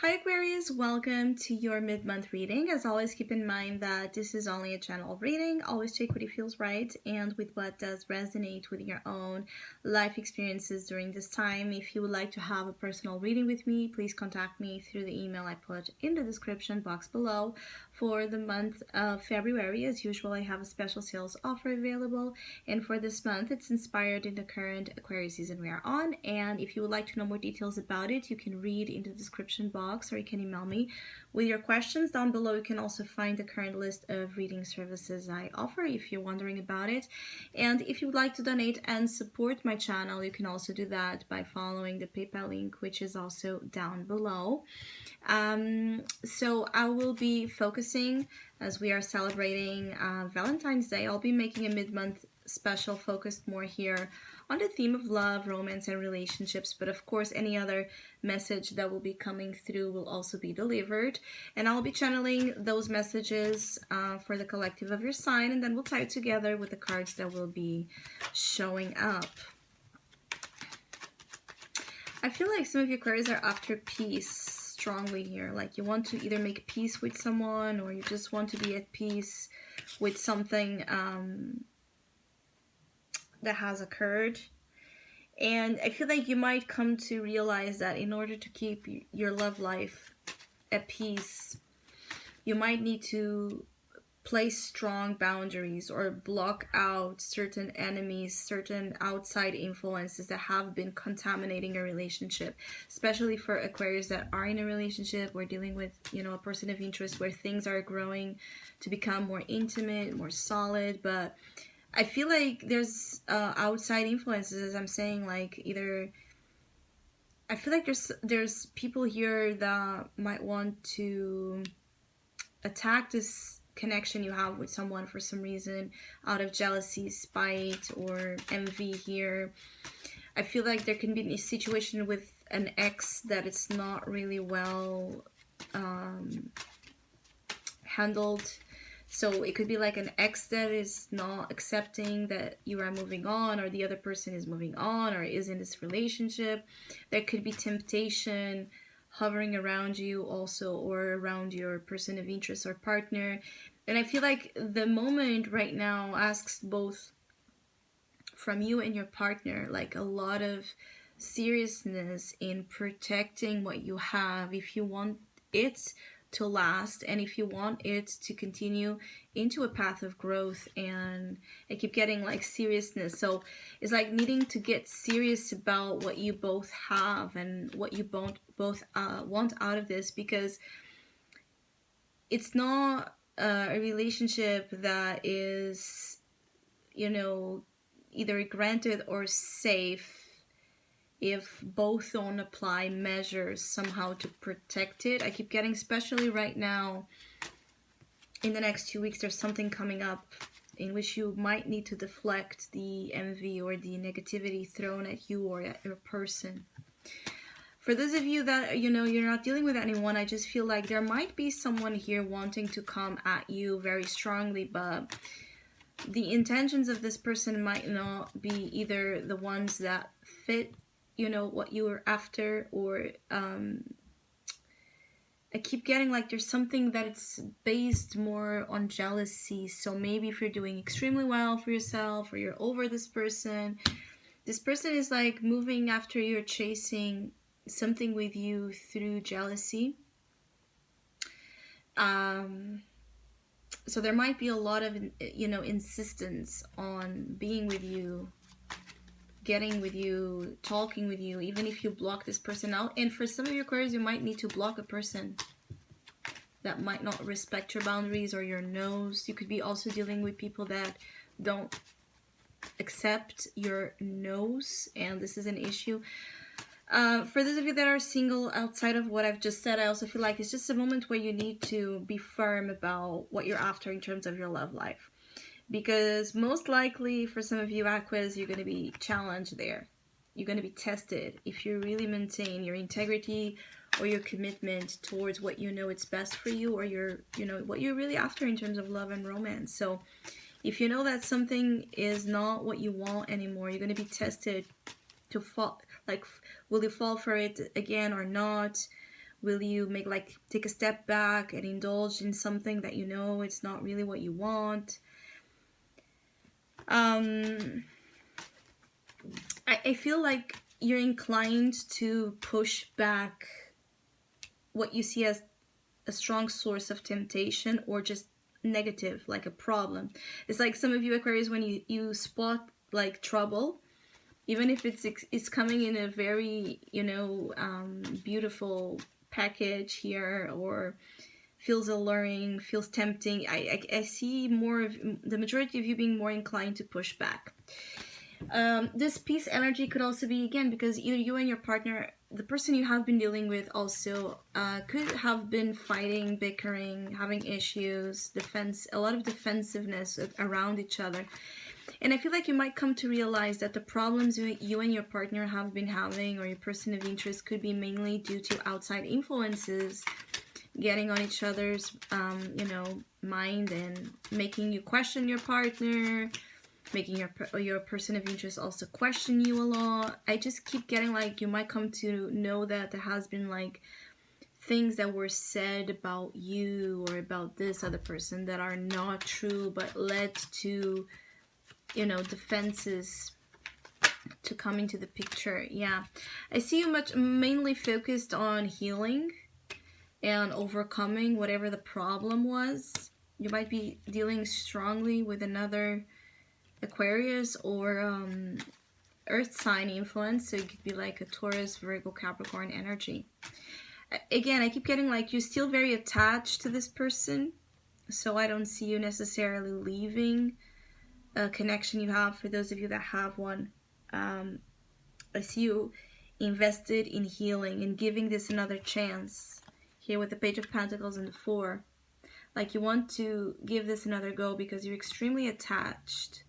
Hi Aquarius, welcome to your mid-month reading. As always, keep in mind that this is only a general reading. Always take what feels right and with what does resonate with your own life experiences during this time. If you would like to have a personal reading with me, please contact me through the email I put in the description box below. For the month of February, as usual, I have a special sales offer available, and for this month, it's inspired in the current Aquarius season we are on. And if you would like to know more details about it, you can read in the description box, or you can email me with your questions. Down below you can also find the current list of reading services I offer if you're wondering about it. And if you would like to donate and support my channel, you can also do that by following the PayPal link, which is also down below. So I will be focusing, as we are celebrating Valentine's Day, I'll be making a mid-month special focused more here on the theme of love, romance, and relationships. But of course, any other message that will be coming through will also be delivered. And I'll be channeling those messages for the collective of your sign, and then we'll tie it together with the cards that will be showing up. I feel like some of your Aquarius are after peace strongly here. Like you want to either make peace with someone, or you just want to be at peace with something that has occurred. And I feel like you might come to realize that in order to keep your love life at peace, you might need to place strong boundaries or block out certain enemies, certain outside influences that have been contaminating a relationship, especially for Aquarius that are in a relationship or dealing with, a person of interest where things are growing to become more intimate, more solid. But I feel like there's outside influences, as I'm saying, like either I feel like there's people here that might want to attack this connection you have with someone for some reason, out of jealousy, spite, or envy here. I feel like there can be a situation with an ex that it's not really well handled. So it could be like an ex that is not accepting that you are moving on, or the other person is moving on, or is in this relationship. There could be temptation hovering around you also, or around your person of interest or partner. And I feel like the moment right now asks both from you and your partner, like a lot of seriousness in protecting what you have if you want it to last, and if you want it to continue into a path of growth. And I keep getting like seriousness, so it's like needing to get serious about what you both have and what you both want out of this, because it's not a relationship that is, either granted or safe if both don't apply measures somehow to protect it. I keep getting, especially right now, in the next 2 weeks, there's something coming up in which you might need to deflect the envy or the negativity thrown at you or at your person. For those of you that, you're not dealing with anyone, I just feel like there might be someone here wanting to come at you very strongly, but the intentions of this person might not be either the ones that fit what you were after, or I keep getting like there's something that it's based more on jealousy. So maybe if you're doing extremely well for yourself, or you're over this person is like moving after you, or chasing something with you through jealousy. So there might be a lot of insistence on being with you, getting with you, talking with you, even if you block this person out. And for some of your Aquarius, you might need to block a person that might not respect your boundaries or your no's. You could be also dealing with people that don't accept your no's, and this is an issue. For those of you that are single, outside of what I've just said, I also feel like it's just a moment where you need to be firm about what you're after in terms of your love life. Because most likely for some of you Aquas, you're going to be challenged there. You're going to be tested if you really maintain your integrity or your commitment towards what it's best for you, or your, what you're really after in terms of love and romance. So if you know that something is not what you want anymore, you're going to be tested to fall. Like, will you fall for it again or not? Will you take a step back and indulge in something that you know it's not really what you want? I feel like you're inclined to push back what you see as a strong source of temptation or just negative, like a problem. It's like some of you Aquarius, when you spot like trouble, even if it's coming in a very, you know, beautiful package here, or feels alluring, feels tempting, I see more of the majority of you being more inclined to push back. This peace energy could also be, again, because either you and your partner, the person you have been dealing with also could have been fighting, bickering, having issues, a lot of defensiveness around each other. And I feel like you might come to realize that the problems you and your partner have been having, or your person of interest, could be mainly due to outside influences getting on each other's, you know, mind and making you question your partner, making your person of interest also question you a lot. I just keep getting like you might come to know that there has been like things that were said about you or about this other person that are not true, but led to, you know, defenses to come into the picture. Yeah, I see you mainly focused on healing and overcoming whatever the problem was. You might be dealing strongly with another Aquarius or earth sign influence, so it could be like a Taurus, Virgo, Capricorn energy. Again, I keep getting like you're still very attached to this person, so I don't see you necessarily leaving a connection you have. For those of you that have one, I see you invested in healing and giving this another chance. Here with the Page of Pentacles and the Four, like you want to give this another go because you're extremely attached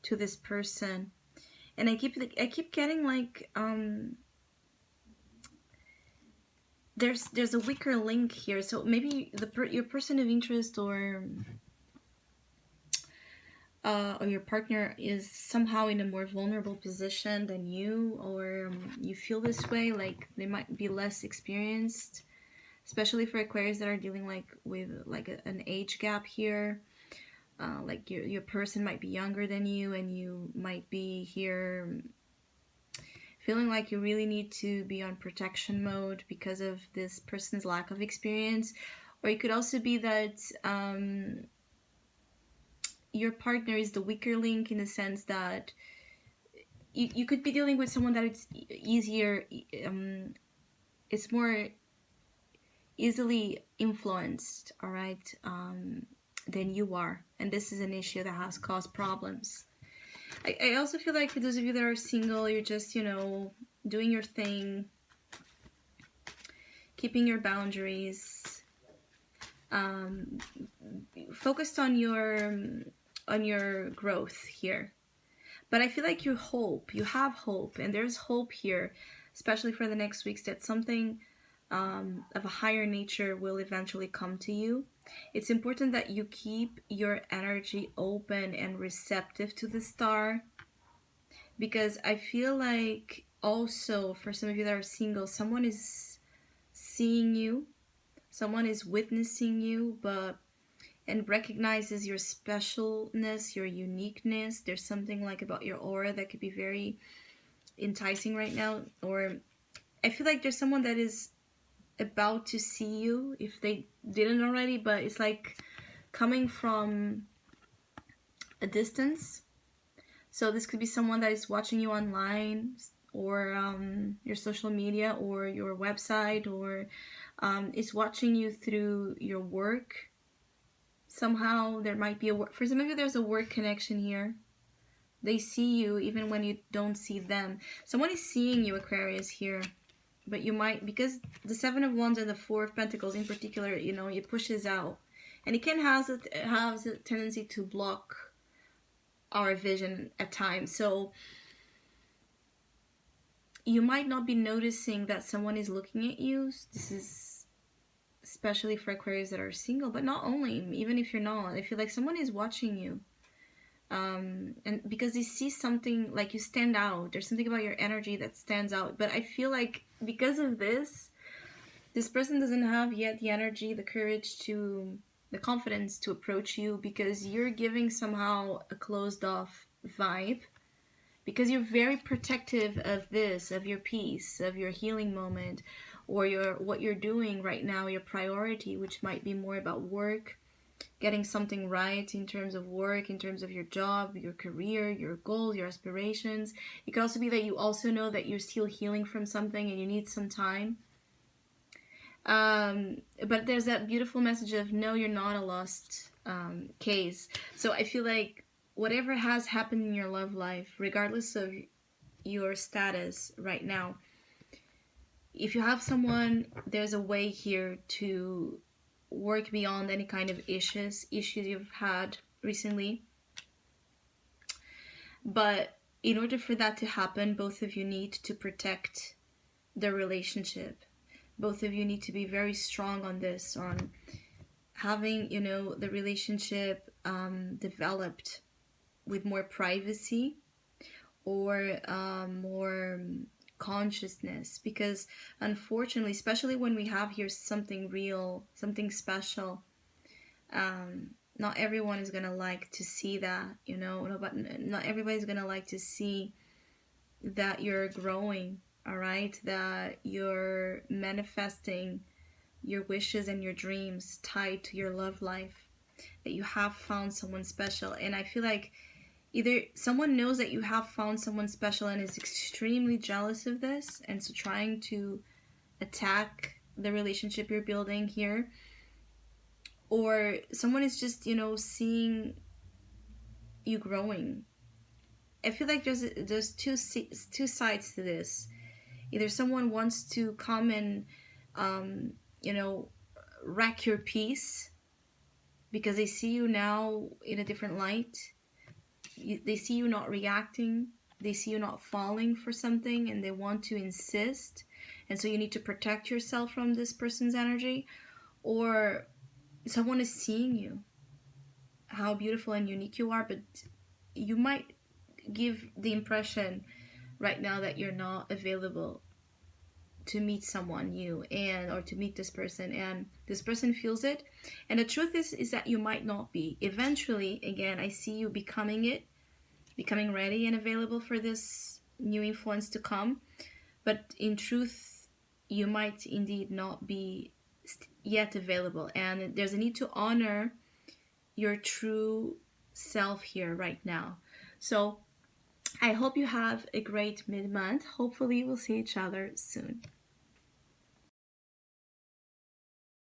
to this person. And I keep getting like there's a weaker link here. So maybe your person of interest or your partner is somehow in a more vulnerable position than you, or you feel this way, like they might be less experienced, especially for Aquarius that are dealing like with like an age gap here. Like your person might be younger than you, and you might be here feeling like you really need to be on protection mode because of this person's lack of experience. Or it could also be that your partner is the weaker link, in the sense that you could be dealing with someone that it's easier, it's more easily influenced, all right, than you are. And this is an issue that has caused problems. I also feel like for those of you that are single, you're just, you know, doing your thing, keeping your boundaries, focused on your growth here. But I feel like you have hope, and there's hope here, especially for the next weeks, that something of a higher nature will eventually come to you. It's important that you keep your energy open and receptive to the star, because I feel like also for some of you that are single, someone is seeing you, someone is witnessing you, and recognizes your specialness, your uniqueness. There's something like about your aura that could be very enticing right now. Or I feel like there's someone that is about to see you, if they didn't already, but it's like coming from a distance. So this could be someone that is watching you online, or your social media, or your website, or is watching you through your work. Somehow there might be for some of you there's a work connection here. They see you even when you don't see them. Someone is seeing you, Aquarius, here. But you might, because the Seven of Wands and the Four of Pentacles in particular, you know, it pushes out. And it can have a tendency to block our vision at times. So you might not be noticing that someone is looking at you. This is especially for Aquarius that are single, but not only, even if you're not. I feel like someone is watching you. And because they see something, like you stand out. There's something about your energy that stands out. But I feel like because of this, This person doesn't have yet the energy, the courage the confidence to approach you, because you're giving somehow a closed off vibe, because you're very protective of this, of your peace, of your healing moment, or what you're doing right now, your priority, which might be more about work, getting something right in terms of work, in terms of your job, your career, your goals, your aspirations. It could also be that you also know that you're still healing from something and you need some time. But there's that beautiful message of, no, you're not a lost case. So I feel like whatever has happened in your love life, regardless of your status right now, if you have someone, there's a way here to work beyond any kind of issues you've had recently. But in order for that to happen, both of you need to protect the relationship. Both of you need to be very strong on this, on having, the relationship developed with more privacy, or more consciousness. Because unfortunately, especially when we have here something real, something special, not everyone is gonna like to see that, not everybody's gonna like to see that you're growing, all right, that you're manifesting your wishes and your dreams tied to your love life, that you have found someone special. And I feel like either someone knows that you have found someone special and is extremely jealous of this, and so trying to attack the relationship you're building here, or someone is just, seeing you growing. I feel like there's two sides to this. Either someone wants to come and, wreck your peace because they see you now in a different light. They see you not reacting. They see you not falling for something, and they want to insist. And so you need to protect yourself from this person's energy. Or someone is seeing you, how beautiful and unique you are, but you might give the impression right now that you're not available to meet someone new, or to meet this person, and this person feels it. And the truth is that you might not be. Eventually, again, I see you becoming ready and available for this new influence to come. But in truth, you might indeed not be yet available, and there's a need to honor your true self here right now. So I hope you have a great mid-month. Hopefully we'll see each other soon.